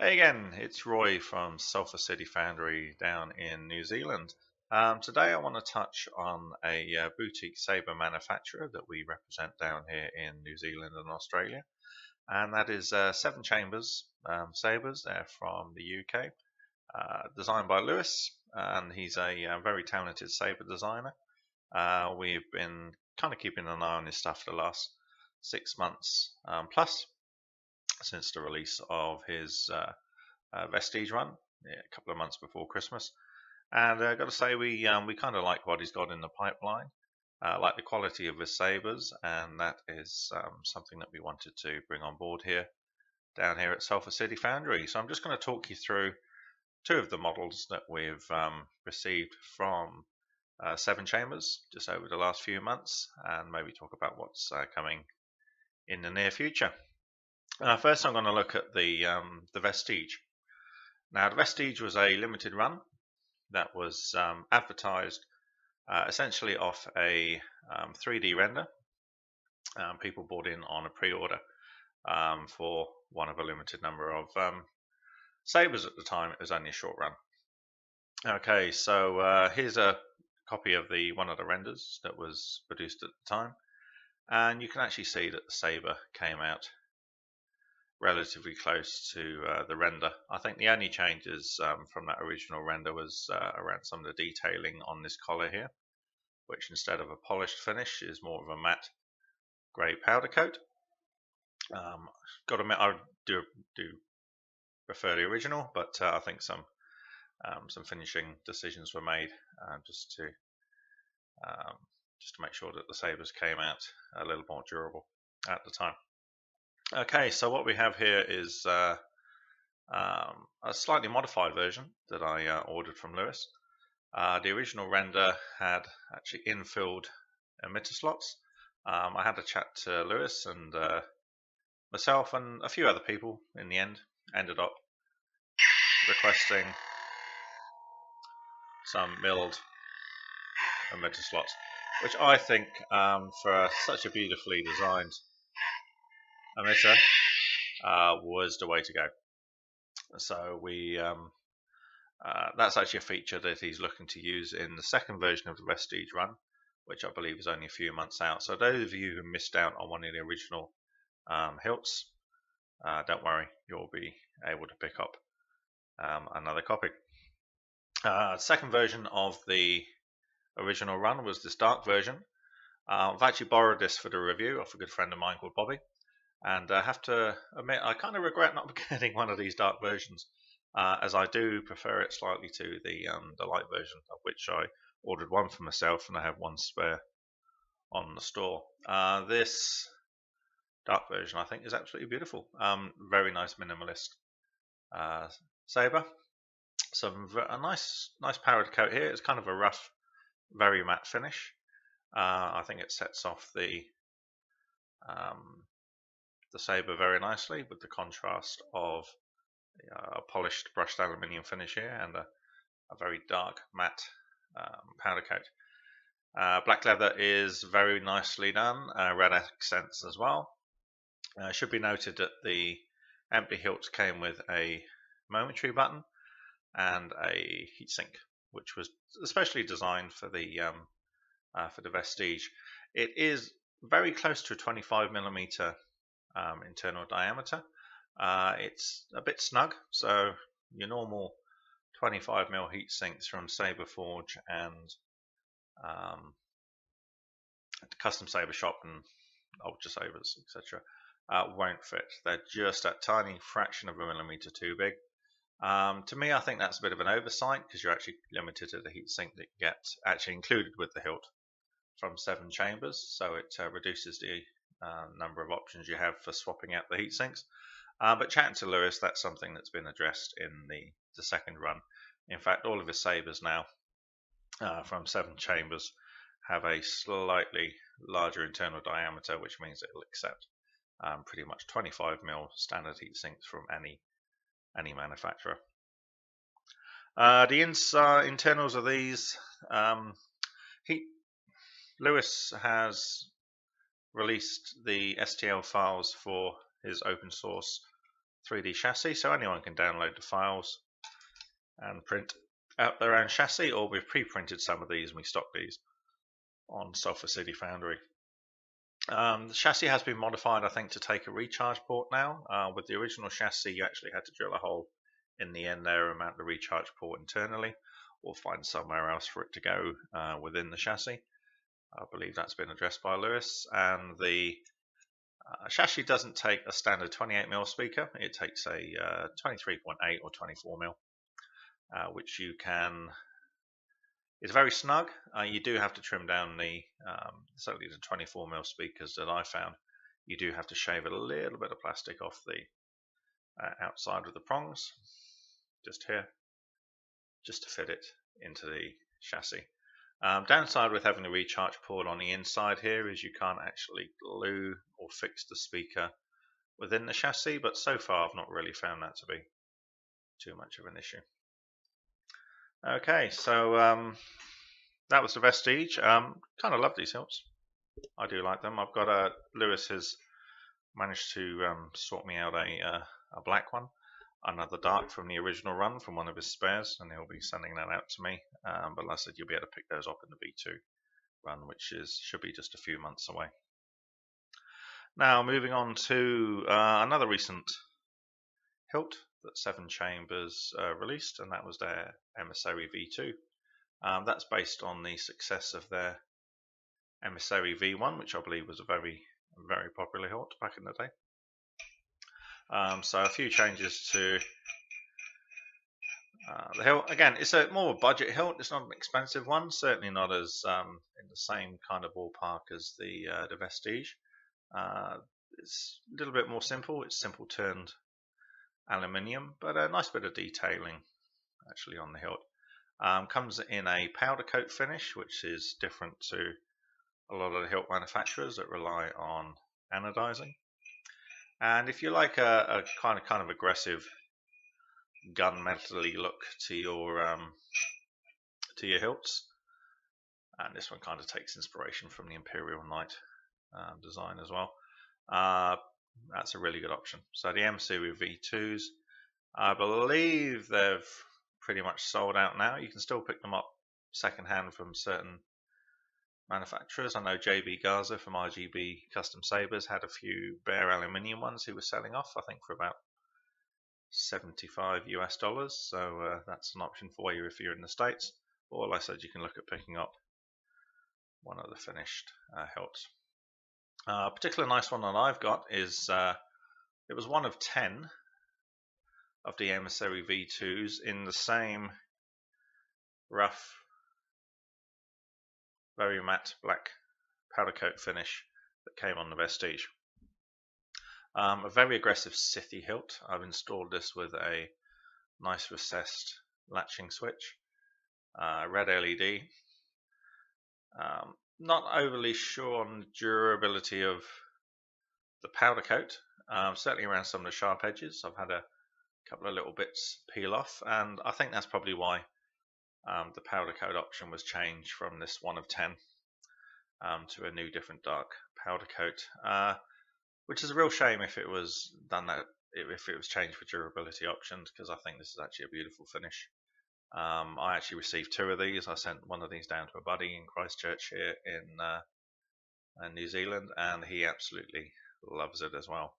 Hey again, it's Roy from Sulphur City Foundry down in New Zealand. Today I want to touch on a boutique saber manufacturer that we represent down here in New Zealand and Australia, and that is Seven Chambers Sabers. They're from the UK, designed by Lewis, and he's a very talented saber designer. We've been kind of keeping an eye on his stuff for the last 6 months plus since the release of his Vestige run, a couple of months before Christmas. And I've got to say, we kind of like what he's got in the pipeline, like the quality of his sabers, and that is something that we wanted to bring on board here, down here at Sulphur City Foundry. So I'm just going to talk you through two of the models that we've received from Seven Chambers just over the last few months, and maybe talk about what's coming in the near future. First, I'm going to look at the Vestige. Now, the Vestige was a limited run that was advertised essentially off a 3D render. People bought in on a pre-order for one of a limited number of sabers at the time. It was only a short run. Okay, so here's a copy of one of the renders that was produced at the time, and you can actually see that the saber came out relatively close to the render. I think the only changes from that original render was around some of the detailing on this collar here, which instead of a polished finish is more of a matte grey powder coat. Got to admit, I do prefer the original, but I think some finishing decisions were made just to make sure that the sabers came out a little more durable at the time. Okay, so what we have here is a slightly modified version that I ordered from Lewis. The original render had actually infilled emitter slots. I had a chat to Lewis, and myself and a few other people in the end ended up requesting some milled emitter slots, which I think for such a beautifully designed emitter was the way to go. So that's actually a feature that he's looking to use in the second version of the Vestige run, which I believe is only a few months out. So those of you who missed out on one of the original hilts, don't worry, you'll be able to pick up another copy. Second version of the original run was this dark version. I've actually borrowed this for the review off a good friend of mine called Bobby, and I have to admit I kind of regret not getting one of these dark versions, as I do prefer it slightly to the light version, of which I ordered one for myself and I have one spare on the store. This dark version I think is absolutely beautiful. Very nice minimalist saber. A nice powdered coat here. It's kind of a rough, very matte finish. I think it sets off the saber very nicely with the contrast of a polished brushed aluminium finish here and a very dark matte powder coat. Black leather is very nicely done, red accents as well. It should be noted that the empty hilts came with a momentary button and a heatsink, which was especially designed for the Vestige. It is very close to a 25mm internal diameter. It's a bit snug, so your normal 25mm heat sinks from Saberforge and Custom Saber Shop and Ultra Sabers, etc., won't fit. They're just a tiny fraction of a millimeter too big. To me, I think that's a bit of an oversight, because you're actually limited to the heatsink that you get actually included with the hilt from Seven Chambers, so it reduces the number of options you have for swapping out the heat sinks. But chatting to Lewis, that's something that's been addressed in the second run. In fact, all of his sabers now from Seven Chambers have a slightly larger internal diameter, which means it will accept pretty much 25mm standard heat sinks from any manufacturer. The internals of these, Lewis has released the STL files for his open source 3D chassis, so anyone can download the files and print out their own chassis, or we've pre-printed some of these and we stock these on Sulphur City Foundry. The chassis has been modified, I think, to take a recharge port now. With the original chassis, you actually had to drill a hole in the end there and mount the recharge port internally, or find somewhere else for it to go within the chassis. I believe that's been addressed by Lewis. And the chassis doesn't take a standard 28mm speaker. It takes a 23.8 or 24mm, which you can. It's very snug. You do have to trim down the certainly the 24mm speakers that I found. You do have to shave a little bit of plastic off the outside of the prongs, just here, just to fit it into the chassis. Downside with having a recharge port on the inside here is you can't actually glue or fix the speaker within the chassis, but so far I've not really found that to be too much of an issue. Okay, so that was the Vestige. Kind of love these hilts. I do like them. I've got Lewis has managed to sort me out a black one, another dark from the original run from one of his spares, and he'll be sending that out to me. But like I said, you'll be able to pick those up in the V2 run, which should be just a few months away. Now moving on to another recent hilt that Seven Chambers released, and that was their Emissary V2. That's based on the success of their Emissary V1, which I believe was a very, very popular hilt back in the day. So a few changes to the hilt. Again, it's a more budget hilt. It's not an expensive one. Certainly not as in the same kind of ballpark as the Vestige. It's a little bit more simple. It's simple turned aluminium, but a nice bit of detailing actually on the hilt. Comes in a powder coat finish, which is different to a lot of the hilt manufacturers that rely on anodizing. And if you like a kind of aggressive gunmetal-y look to your hilts, and this one kind of takes inspiration from the Imperial Knight design as well, that's a really good option. So the Emissary V2s, I believe they've pretty much sold out now. You can still pick them up secondhand from certain manufacturers. I know JB Garza from RGB Custom Sabers had a few bare aluminium ones he was selling off, I think for about $75 US. So that's an option for you if you're in the States. Or like I said, you can look at picking up one of the finished hilts. A particular nice one that I've got is it was one of 10 of the Emissary V2s in the same rough, very matte black powder coat finish that came on the Vestige. A very aggressive Sithy hilt. I've installed this with a nice recessed latching switch, red LED. Not overly sure on the durability of the powder coat, certainly around some of the sharp edges. I've had a couple of little bits peel off, and I think that's probably why the powder coat option was changed from this one of 10 to a new different dark powder coat, which is a real shame if it was done that, if it was changed for durability options, because I think this is actually a beautiful finish. I actually received 2 of these. I sent one of these down to a buddy in Christchurch here in New Zealand, and he absolutely loves it as well.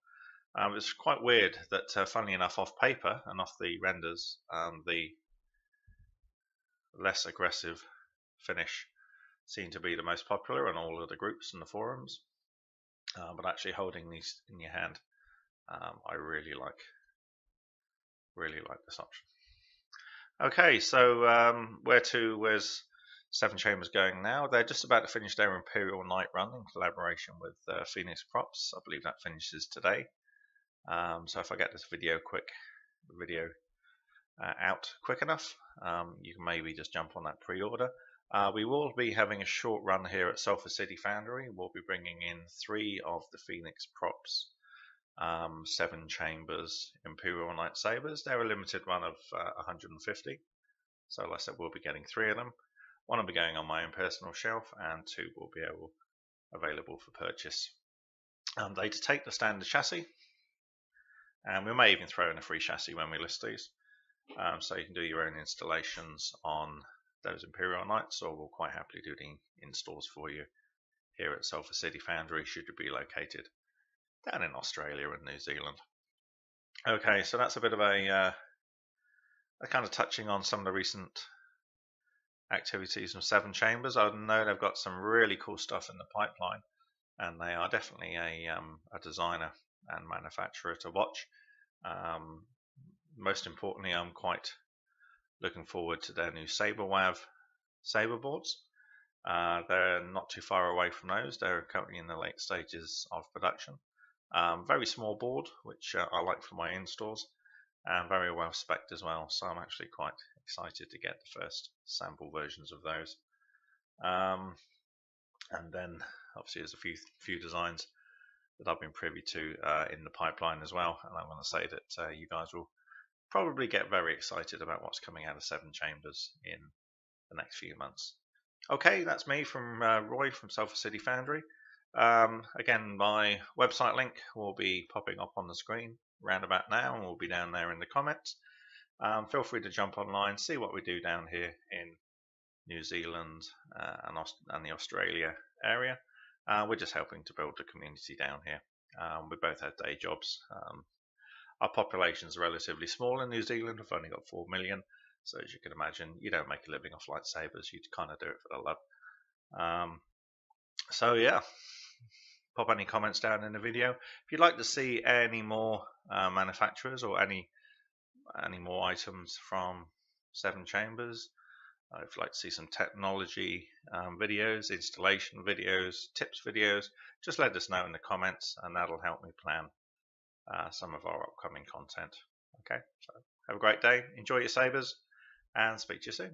It's quite weird that, funnily enough, off paper and off the renders, the less aggressive finish seemed to be the most popular in all of the groups and the forums. But actually holding these in your hand, I really like this option. Okay, so where's Seven Chambers going now? They're just about to finish their Imperial Knight run in collaboration with Phoenix Props. I believe that finishes today. So if I get this video out quick enough, you can maybe just jump on that pre-order. We will be having a short run here at Sulphur City Foundry. We'll be bringing in 3 of the Phoenix Props Seven Chambers Imperial Knight Sabers. They're a limited run of 150. So like I said, we'll be getting 3 of them. 1 will be going on my own personal shelf, and 2 will be available for purchase. They take the standard chassis, and we may even throw in a free chassis when we list these. So you can do your own installations on those Imperial Knights, or we'll quite happily do the installs for you here at Sulphur City Foundry, should you be located down in Australia and New Zealand. Okay, so that's a bit of a kind of touching on some of the recent activities from Seven Chambers. I know they've got some really cool stuff in the pipeline, and they are definitely a designer and manufacturer to watch. Most importantly, I'm quite looking forward to their new SaberWav saber boards. They're not too far away from those. They're currently in the late stages of production. Very small board, which I like for my installs, and very well spec'd as well. So I'm actually quite excited to get the first sample versions of those. And then obviously there's a few designs that I've been privy to in the pipeline as well, and I want to say that you guys will probably get very excited about what's coming out of Seven Chambers in the next few months. Okay, that's me from Roy from Sulphur City Foundry. Again, my website link will be popping up on the screen round about now, and will be down there in the comments. Feel free to jump online, see what we do down here in New Zealand and the Australia area. We're just helping to build a community down here. We both have day jobs. Our population is relatively small in New Zealand. We've only got 4 million. So as you can imagine, you don't make a living off lightsabers. You kind of do it for the love. So yeah, pop any comments down in the video. If you'd like to see any more manufacturers or any more items from Seven Chambers, if you'd like to see some technology videos, installation videos, tips videos, just let us know in the comments, and that'll help me plan some of our upcoming content. Okay, so have a great day, enjoy your sabers, and speak to you soon.